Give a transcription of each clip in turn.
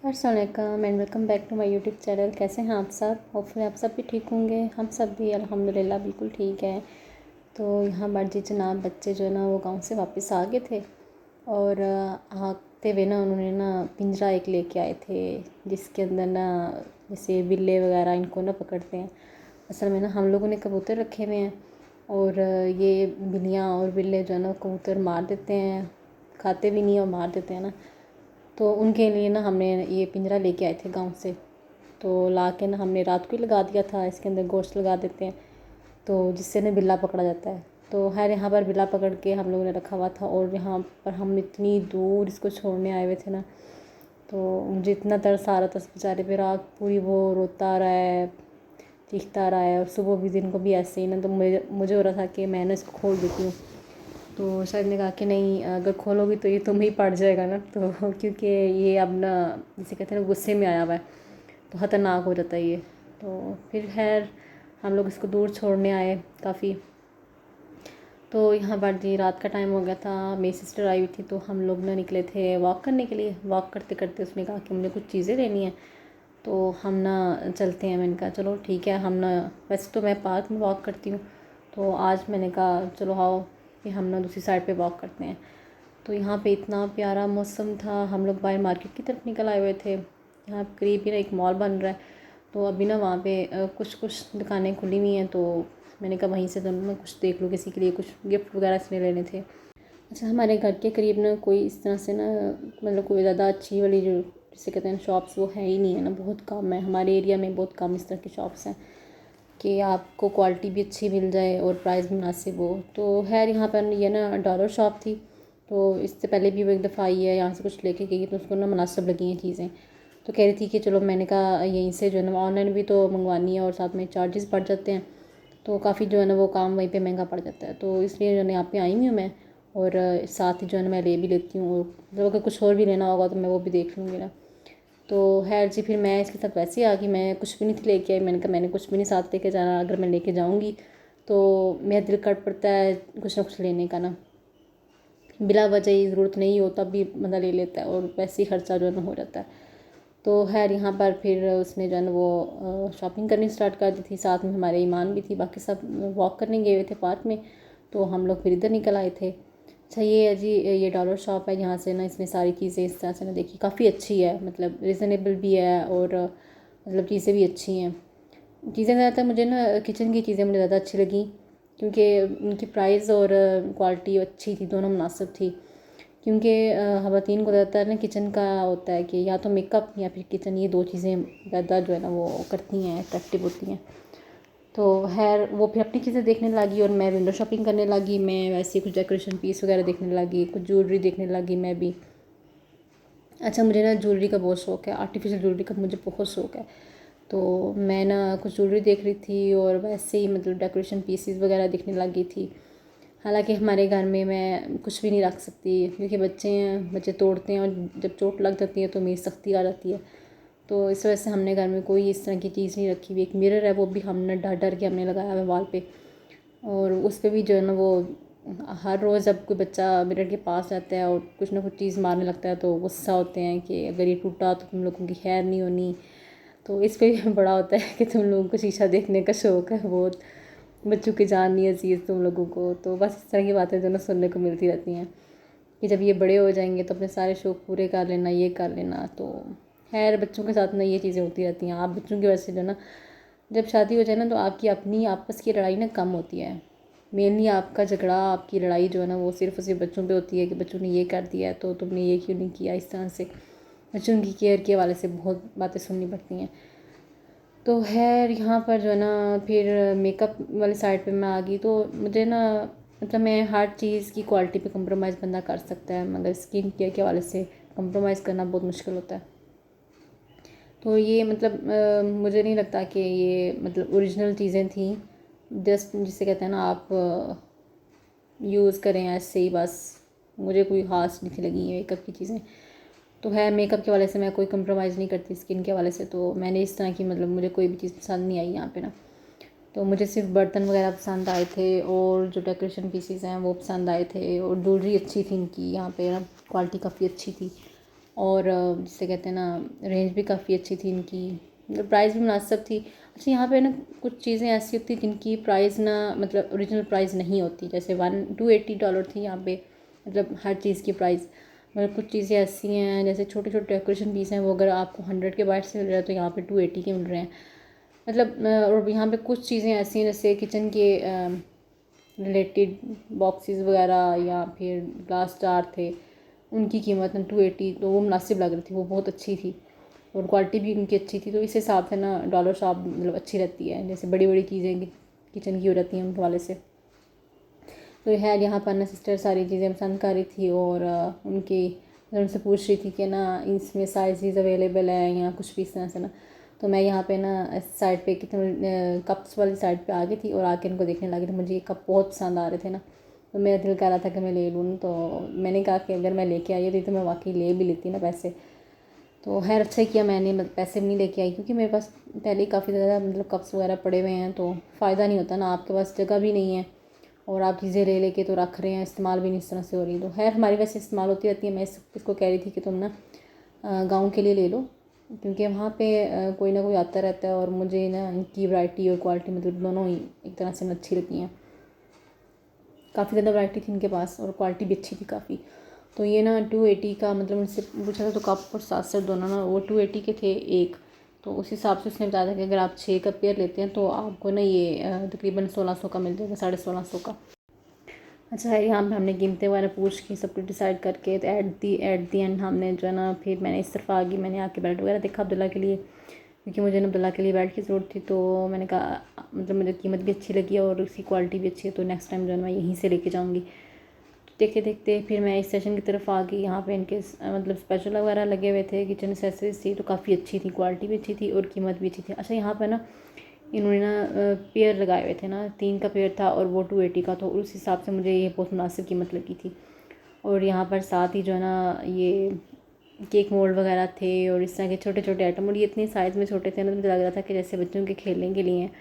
अस्सलाम वालेकुम and welcome back to my YouTube channel. कैसे हैं आप सब? होपफुली आप सब भी ठीक होंगे। हम सब भी अल्हम्दुलिल्लाह बिल्कुल ठीक है। तो यहाँ पर जी जनाब बच्चे जो है ना वो गांव से वापस आ गए थे और आते हुए ना उन्होंने ना पिंजरा एक लेके आए थे जिसके अंदर ना जैसे बिल्ले वगैरह इनको ना पकड़ते हैं। असल में ना हम लोगों ने कबूतर रखे हुए हैं और ये बिल्लियाँ और बिल्ले जो है ना कबूतर मार देते हैं, खाते भी नहीं और मार देते हैं ना। तो उनके लिए ना हमने ये पिंजरा लेके आए थे गांव से। तो ला के ना हमने रात को ही लगा दिया था, इसके अंदर गोश्त लगा देते हैं तो जिससे ना बिल्ला पकड़ा जाता है। तो खैर यहाँ पर बिल्ला पकड़ के हम लोगों ने रखा हुआ था और यहाँ पर हम इतनी दूर इसको छोड़ने आए हुए थे ना, तो मुझे इतना तरस आ रहा था उस बेचारे पे। रात पूरी वो रोता रहा है, चीखता रहा है और सुबह भी दिन को भी ऐसे ही ना। तो मुझे हो रहा था कि मैं ना इसको खोल देती हूँ। तो शायद ने कहा कि नहीं, अगर खोलोगी तो ये तुम्हें ही पड़ जाएगा ना। तो क्योंकि ये अब ना जिसे कहते हैं ना गुस्से में आया हुआ है तो ख़तरनाक हो जाता है ये। तो फिर खैर हम लोग इसको दूर छोड़ने आए काफ़ी। तो यहाँ पर जी रात का टाइम हो गया था, मेरी सिस्टर आई हुई थी तो हम लोग ना निकले थे वॉक करने के लिए। वॉक करते करते उसने कहा कि मुझे कुछ चीज़ें लेनी है तो हम ना चलते हैं। मैंने कहा चलो ठीक है। हम ना वैसे तो मैं पार्क में वॉक करती हूँ, तो आज मैंने कहा चलो आओ कि हम ना दूसरी साइड पे वॉक करते हैं। तो यहाँ पे इतना प्यारा मौसम था। हम लोग बाहर मार्केट की तरफ निकल आए हुए थे। यहाँ करीब ही ना एक मॉल बन रहा है, तो अभी ना वहाँ पे कुछ कुछ दुकानें खुली हुई हैं। तो मैंने कहा वहीं से तो मैं कुछ देख लूँ, किसी के लिए कुछ गिफ्ट वगैरह इसमें लेने थे। अच्छा, हमारे घर के करीब ना कोई इस तरह से ना मतलब कोई ज़्यादा अच्छी वाली जो जिसे कहते हैं शॉप्स वो है ही नहीं है ना, बहुत कम है। हमारे एरिया में बहुत कम इस तरह की शॉप्स हैं कि आपको क्वालिटी भी अच्छी मिल जाए और प्राइस भी मुनासिब हो। तो खैर यहाँ पर ये ना डॉलर शॉप थी, तो इससे पहले भी वो एक दफ़ा आई है, यहाँ से कुछ लेके गई तो उसको ना मुनासिब लगी हैं चीज़ें। तो कह रही थी कि चलो, मैंने कहा यहीं से जो है ना ऑनलाइन भी तो मंगवानी है और साथ में चार्जेस बढ़ जाते हैं तो काफ़ी जो है ना वो काम वहीं पे महंगा पड़ जाता है। तो इसलिए जो है ना यहाँ पे आई हुई हूँ मैं और साथ ही जो है ना मैं ले भी लेती हूँ और मतलब अगर कुछ और भी लेना होगा तो मैं वो भी देख लूँगी ना। तो खैर जी फिर मैं इसके साथ वैसे ही आ गई। मैं कुछ भी नहीं थी लेके आई। मैंने कहा मैंने कुछ भी नहीं साथ लेके जाना, अगर मैं लेके जाऊँगी तो मेरा दिल कर पड़ता है कुछ ना कुछ लेने का ना। बिला वजह ही ज़रूरत नहीं हो तब भी बंदा ले लेता है और वैसे ही ख़र्चा जो है ना हो जाता है। तो खैर यहाँ पर फिर उसने जो है ना वो शॉपिंग करनी स्टार्ट कर दी थी। साथ में हमारे ईमान भी थी, बाकी सब वॉक करने गए हुए थे पार्क में। तो हम लोग फिर इधर निकल आए थे। अच्छा ये है जी, ये डॉलर शॉप है। यहाँ से ना इसमें सारी चीज़ें इस तरह से ना देखिए काफ़ी अच्छी है, मतलब रिजनेबल भी है और मतलब चीज़ें भी अच्छी हैं। चीज़ें ज़्यादातर मुझे ना किचन की चीज़ें मुझे ज़्यादा अच्छी लगी क्योंकि उनकी प्राइस और क्वालिटी अच्छी थी, दोनों मुनासिब थी। क्योंकि ख़वातीन को ज़्यादातर ना किचन का होता है कि या तो मेकअप या फिर किचन, ये दो चीज़ें ज़्यादा जो है ना वो करती हैं, अट्रैक्टिव होती हैं। तो खैर वो फिर अपनी चीज़ें देखने लगी और मैं विंडो शॉपिंग करने लगी। मैं वैसे कुछ डेकोरेशन पीस वगैरह देखने लगी, कुछ ज्वेलरी देखने लगी मैं भी। अच्छा मुझे ना ज्वेलरी का बहुत शौक़ है, आर्टिफिशियल ज्वेलरी का मुझे बहुत शौक़ है। तो मैं ना कुछ ज्वेलरी देख रही थी और वैसे ही मतलब डेकोरेशन पीसेस वगैरह देखने लगी थी। हालांकि हमारे घर में मैं कुछ भी नहीं रख सकती क्योंकि बच्चे हैं, बच्चे तोड़ते हैं और जब चोट लग जाती है तो मेरी सख्ती आ जाती है। तो इस वजह से हमने घर में कोई इस तरह की चीज़ नहीं रखी हुई। एक मिरर है, वो भी हमने डर डर के हमने लगाया हुआ है वॉल पे, और उस पर भी जो है ना वो हर रोज़ जब कोई बच्चा मिरर के पास जाता है और कुछ ना कुछ चीज़ मारने लगता है तो गुस्सा होते हैं कि अगर ये टूटा तो तुम लोगों की खैर नहीं होनी। तो इस पर भी बड़ा होता है कि तुम लोगों को शीशा देखने का शौक़ है बहुत, बच्चों की जान नहीं अजीज़ तुम लोगों को। तो बस इस तरह की बातें जो ना सुनने को मिलती रहती हैं कि जब ये बड़े हो जाएंगे तो अपने सारे शौक़ पूरे कर लेना, ये कर लेना। तो खैर बच्चों के साथ ना ये चीज़ें होती रहती हैं। आप बच्चों की वजह से जो ना जब शादी हो जाए ना तो आपकी अपनी आपस की लड़ाई ना कम होती है। मेनली आपका झगड़ा, आपकी लड़ाई जो है ना वो सिर्फ और सिर्फ बच्चों पे होती है कि बच्चों ने ये कर दिया है तो तुमने ये क्यों नहीं किया। इस तरह से बच्चों की केयर के हवाले से बहुत बातें सुननी पड़ती हैं। तो खैर यहाँ पर जो है ना फिर मेकअप वाली साइड पे मैं आ गई। तो मुझे ना मतलब मैं हर चीज़ की क्वालिटी पे कंप्रोमाइज़ बंदा कर सकता है, मगर स्किन केयर के हवाले से कंप्रोमाइज़ करना बहुत मुश्किल होता है। तो ये मतलब मुझे नहीं लगता कि ये मतलब ओरिजिनल चीज़ें थी, जस्ट जिसे कहते हैं ना आप यूज़ करें ऐसे ही बस। मुझे कोई ख़ास नहीं थी लगी ये मेकअप की चीज़ें। तो है मेकअप के हवाले से मैं कोई कंप्रोमाइज़ नहीं करती स्किन के हवाले से। तो मैंने इस तरह की मतलब मुझे कोई भी चीज़ पसंद नहीं आई यहाँ पे ना। तो मुझे सिर्फ बर्तन वगैरह पसंद आए थे और जो डेकोरेशन पीसीज हैं वो पसंद आए थे और ज्वेलरी अच्छी थी इनकी, यहाँ पे ना क्वालिटी काफ़ी अच्छी थी। और जिसे कहते हैं ना, रेंज भी काफ़ी अच्छी थी इनकी, मतलब प्राइस भी मुनासिब थी। अच्छा, यहाँ पे ना कुछ चीज़ें ऐसी होती जिनकी प्राइस ना मतलब ओरिजिनल प्राइस नहीं होती, जैसे $280 थी यहाँ पे, मतलब हर चीज़ की प्राइस। मतलब कुछ चीज़ें ऐसी हैं जैसे छोटे छोटे डेकोरेशन पीस हैं, वो अगर आपको 100 के बाहर से मिल रहा है तो यहाँ पे 280 के मिल रहे हैं। मतलब और यहाँ पे कुछ चीज़ें ऐसी हैं जैसे किचन के रिलेटेड बॉक्सेस वगैरह या फिर ग्लास जार थे, उनकी कीमत ना 280, तो वो मुनासिब लग रही थी, वो बहुत अच्छी थी और क्वालिटी भी उनकी अच्छी थी। तो इस हिसाब से ना डॉलर शॉप मतलब अच्छी रहती है, जैसे बड़ी बड़ी चीज़ें किचन की हो रहती हैं उनके वाले से। तो है यहाँ पर ना सिस्टर सारी चीज़ें पसंद कर रही थी और उनकी उनसे पूछ रही थी कि ना इसमें साइज़ अवेलेबल है या कुछ भी इस तरह से ना। तो मैं यहाँ पे ना साइड पे कितने कप्स वाली साइड पे आ गई थी और आके इनको देखने लगी थी। मुझे ये कप बहुत पसंद आ रहे थे ना, तो मेरा दिल कर रहा था कि मैं ले लूँ। तो मैंने कहा कि अगर मैं लेके आई थी तो मैं वाकई ले भी लेती ना पैसे। तो खैर अच्छा ही किया मैंने, मतलब पैसे भी नहीं लेके आई, क्योंकि मेरे पास पहले ही काफ़ी ज़्यादा मतलब कप्स वगैरह पड़े हुए हैं, तो फ़ायदा नहीं होता ना, आपके पास जगह भी नहीं है और आप चीज़ें ले लेके तो रख रहे हैं, इस्तेमाल भी नहीं इस तरह से हो रही। तो खैर हमारी वैसे इस्तेमाल होती रहती है। मैं इसको कह रही थी कि तुम ना गाँव के लिए ले लो, क्योंकि वहाँ पे कोई ना कोई आता रहता है और मुझे ना इनकी वैरायटी और क्वालिटी मतलब दोनों ही एक तरह से अच्छी लगती हैं। काफ़ी ज़्यादा वैरायटी थी इनके पास और क्वालिटी भी अच्छी थी काफ़ी। तो ये ना 280 का मतलब उनसे पूछा था, तो कप और साथ साथ दोनों ना वो 280 के थे एक। तो उस हिसाब से उसने बताया था कि अगर आप 6 का पेयर लेते हैं तो आपको ना ये तकरीबन 1600 का मिल जाएगा, 1650 का। अच्छा है, यहाँ पे हमने कीमतें वगैरह पूछ के सब कुछ डिसाइड करके, तो एट दी एंड हमने जो है ना, फिर मैंने इस तरफ आ गई, मैंने आके बेल्ट वगैरह देखा अब्दुल्ला के लिए, क्योंकि मुझे ना अब्दुल्ला के लिए बेल्ट की ज़रूरत थी। तो मैंने कहा मतलब मुझे कीमत भी अच्छी लगी और उसकी क्वालिटी भी अच्छी है, तो नेक्स्ट टाइम जो है मैं यहीं से लेके जाऊँगी। तो देखते देखते फिर मैं इस सेशन की तरफ आ गई। यहाँ पे इनके मतलब स्पेशल वगैरह लगे हुए थे, किचन एक्सेसरीज थी, तो काफ़ी अच्छी थी, क्वालिटी भी अच्छी थी और कीमत भी अच्छी थी। अच्छा, यहाँ पर ना इन्होंने ना पेयर लगाए हुए थे ना, 3 का पेयर था और वो 280 का, तो उस हिसाब से मुझे ये बहुत मुनासिब कीमत लगी थी। और यहाँ पर साथ ही जो है ना ये केक मोल्ड वगैरह थे और इस तरह के छोटे छोटे आइटम, और ये इतने साइज़ में छोटे थे ना, मुझे लग रहा था कि जैसे बच्चों के खेलने के लिए हैं।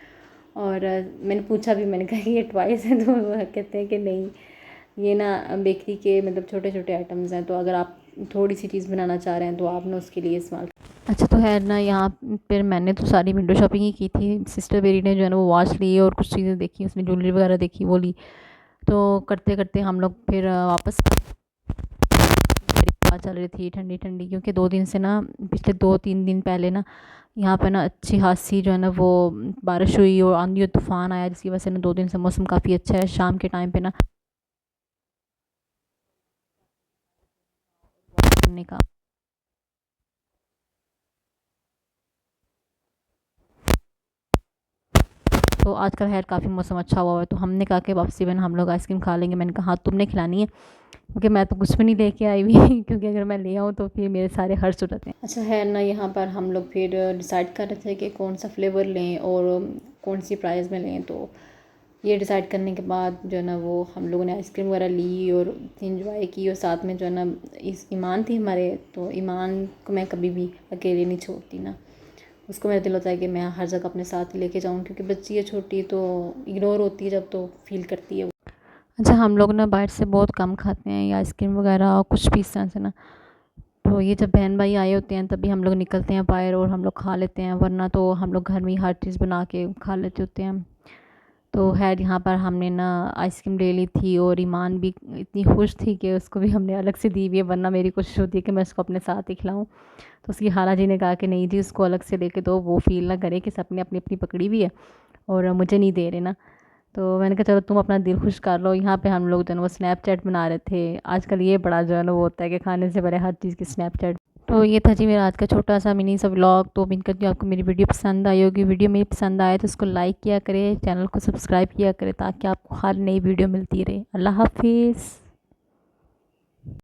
और मैंने पूछा भी, मैंने कहा कि ये टॉयज़ हैं, तो वो कहते हैं कि नहीं, ये ना बेकरी के मतलब छोटे छोटे आइटम्स हैं, तो अगर आप थोड़ी सी चीज़ बनाना चाह रहे हैं तो आप ना उसके लिए इस्तेमाल। अच्छा, तो है ना यहाँ फिर मैंने तो सारी विंडो शॉपिंग ही की थी। सिस्टर मेरी ने जो है ना वो वॉच ली और कुछ चीज़ें देखी, उसने ज्वेलरी वगैरह देखी, वो ली। तो करते करते हम लोग फिर वापस हवा चल रही थी ठंडी ठंडी, क्योंकि 2 दिन से ना, पिछले 2-3 दिन पहले ना यहाँ पे ना अच्छी खासी जो है ना वो बारिश हुई और आंधी और तूफ़ान आया, जिसकी वजह से ना 2 दिन से मौसम काफ़ी अच्छा है। शाम के टाइम पे ना करने का, तो आजकल खैर काफ़ी मौसम अच्छा हुआ है, तो हमने कहा कि वापसी में हम लोग आइसक्रीम खा लेंगे। मैंने कहा हाँ, तुमने खिलानी है, क्योंकि मैं तो कुछ भी नहीं लेके आई हुई क्योंकि अगर मैं ले आऊँ तो फिर मेरे सारे खर्च हो जाते हैं। अच्छा है ना, यहाँ पर हम लोग फिर डिसाइड कर रहे थे कि कौन सा फ्लेवर लें और कौन सी प्राइस में लें। तो ये डिसाइड करने के बाद जो है ना वो हम लोगों ने आइसक्रीम वगैरह ली और इंजॉय की, और साथ में जो है ना इस ईमान थी हमारे, तो ईमान को मैं कभी भी अकेले नहीं छोड़ती ना, उसको मेरा दिल होता है कि मैं हर जगह अपने साथ ही लेके जाऊँ, क्योंकि बच्ची है छोटी तो इग्नोर होती है जब, तो फील करती है। अच्छा, हम लोग ना बाहर से बहुत कम खाते हैं ये आइसक्रीम वगैरह और कुछ भी इस तरह से ना, तो ये जब बहन भाई आए होते हैं तभी हम लोग निकलते हैं बाहर और हम लोग खा लेते हैं, वरना तो हम लोग घर में ही हर चीज़ बना के खा लेते होते हैं। तो खैर यहाँ पर हमने ना आइसक्रीम ले ली थी और ईमान भी इतनी खुश थी कि उसको भी हमने अलग से दी हुई है, वरना मेरी कोशिश होती है कि मैं उसको अपने साथ ही खिलाऊँ। तो उसकी खाला जी ने कहा कि नहीं जी, उसको अलग से लेके दो, वो फील ना करे कि सबने अपनी अपनी पकड़ी हुई है और मुझे नहीं दे रहे ना। तो मैंने कहा चलो तुम अपना दिल खुश कर लो। यहाँ पे हम लोग जो है ना वो स्नैपचैट बना रहे थे। आजकल ये बड़ा जो है ना वो होता है कि खाने से पहले हर चीज़ की स्नैपचैट। तो ये था जी मेरा आज का छोटा सा मिनी सा व्लॉग। तो उम्मीद करती हूँ आपको मेरी वीडियो पसंद आई होगी। वीडियो मेरी पसंद आए तो उसको लाइक किया करें, चैनल को सब्सक्राइब किया करें, ताकि आपको हर नई वीडियो मिलती रहे। अल्लाह हाफिज़।